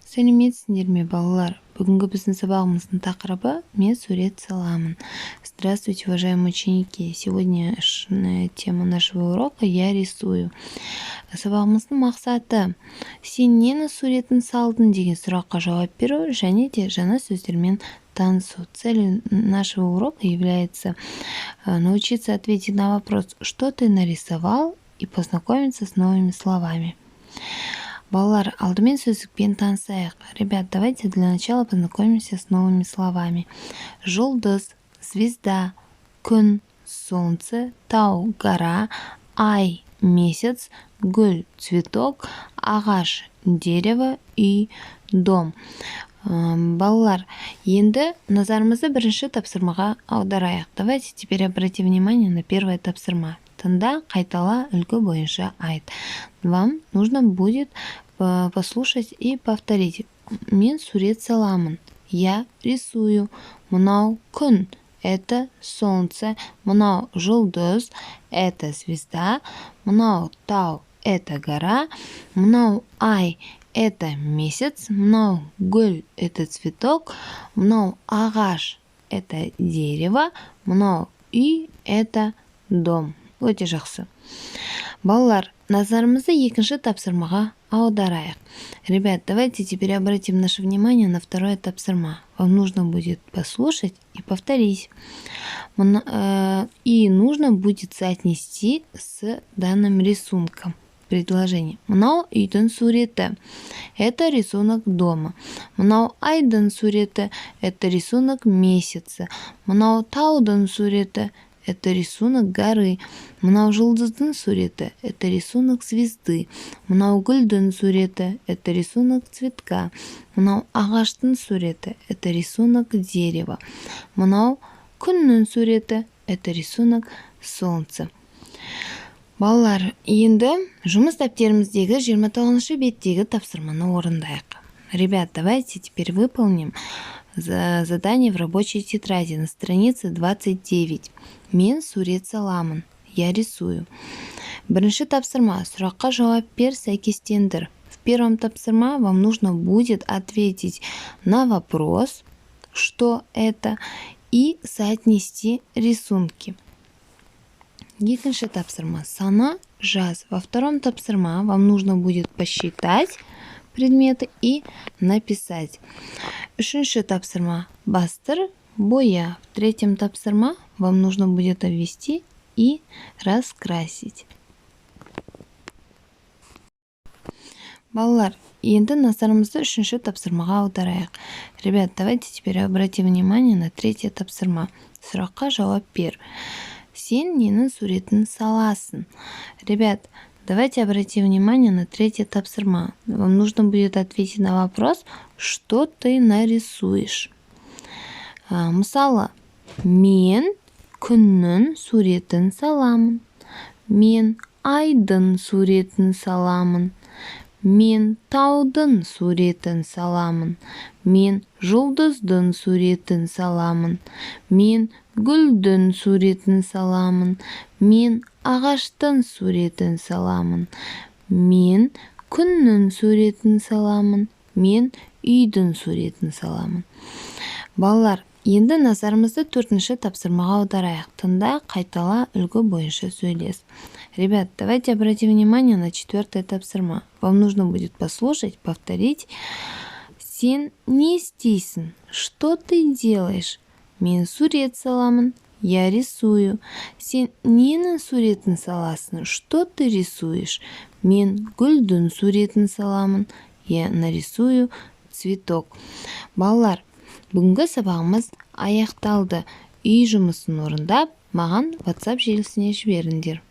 Сәлеметсіңдер ме, балалар? Бүгінгі біздің сабағымыздың тақырыбы «Мен сурет саламын». Здравствуйте, уважаемые ученики! Сегодня тема нашего урока «Я рисую». Сабағымыздың мақсаты «Сен нені суретін салдың?» деген сұраққа жауап беру және де жаңа сөздермен танысу. Целью нашего урока является научиться ответить на вопрос «Что ты нарисовал?» и познакомиться с новыми словами. Балалар, алдымен сөздікпен танысайық. Ребят, давайте для начала познакомимся с новыми словами. Жұлдыз, звезда, күн, солнце, тау, гора, ай, месяц, гүл, цветок, ағаш, дерево, үй, дом. Балалар, енді назарымызды бірінші тапсырмаға аударайық. Давайте теперь обратим внимание на первое тапсырма. Тыңда, қайтала, үлгі бойынша айт. Вам нужно будет послушать и повторить. Мен сурет саламын. Я рисую. Мынау күн. Это солнце. Мынау жұлдыз. Это звезда. Мынау тау. Это гора. Мынау ай. Это месяц. Мынау гүл. Это цветок. Мынау ағаш. Это дерево. Мынау үй. Это дом. Өте жақсы. Балалар, назарымызды екінші тапсырмаға аударайық. Ребят, давайте теперь обратим наше внимание на второе тапсырма. Вам нужно будет послушать и повторить. И нужно будет соотнести с данным рисунком предложение. Мынау үйдің суреті. Это рисунок дома. Мынау айдың суреті. Это рисунок месяца. Мынау таудың суреті. Это рисунок горы. Мынау жұлдыздың суреті. Это рисунок звезды. Мынау гүлдің суреті. Это рисунок цветка. Мынау ағаштың суреті. Это рисунок дерева. Мынау күннің суреті. Это рисунок солнца. Балалар, енді жұмыс дәптеріміздегі 29 беттегі тапсырманы орындайық. Ребят, давайте теперь выполним задание в рабочей тетради на странице 29. Мен сурет саламын. Я рисую. Бірінші тапсырма. Сұраққа жауап бер, сәйкестендір. В первом тапсырма вам нужно будет ответить на вопрос, что это, и соотнести рисунки. Екінші тапсырма. Сана, жаз. Во втором тапсырма вам нужно будет посчитать предметы и написать. Үшінші тапсырма. Бастыр, боя. В третьем тапсырма вам нужно будет обвести и раскрасить. Балалар, енді назарымызды үшінші тапсырмаға аударайық. Ребят, давайте теперь обратим внимание на третье тапсырма. Сұраққа жауап бер. Сен ненің суретін саласың? Ребят, давайте обратим внимание на третье тапсырма. Вам нужно будет ответить на вопрос, что ты нарисуешь. Мысалы, мен күннің суретін саламын. Мен айдың суретін саламын. Мен таудың суретін саламын. Мен жұлдыздың суретін саламын. Мен гүлдің суретін саламын. Мен ағаштың суретін саламын. Мен күннің суретін саламын. Мен үйдің суретін саламын. Балалар, енді назарымызды төртінші тапсырмаға аударайық. Тыңда, қайтала, үлгі бойынша сөйлес. Ребят, давайте обратим внимание на четвертое тапсырма. Вам нужно будет послушать, повторить. Сен не істейсің? Что ты делаешь? Мен сурет саламын. Я рисую. Сен ненің суретін саласың? Что ты рисуешь? Мен гүлдің суретін саламын. Я нарисую цветок. Балалар, бүгінгі сабағымыз аяқталды. Үй жұмысын орындап, маған WhatsApp желісіне жіберіңдер.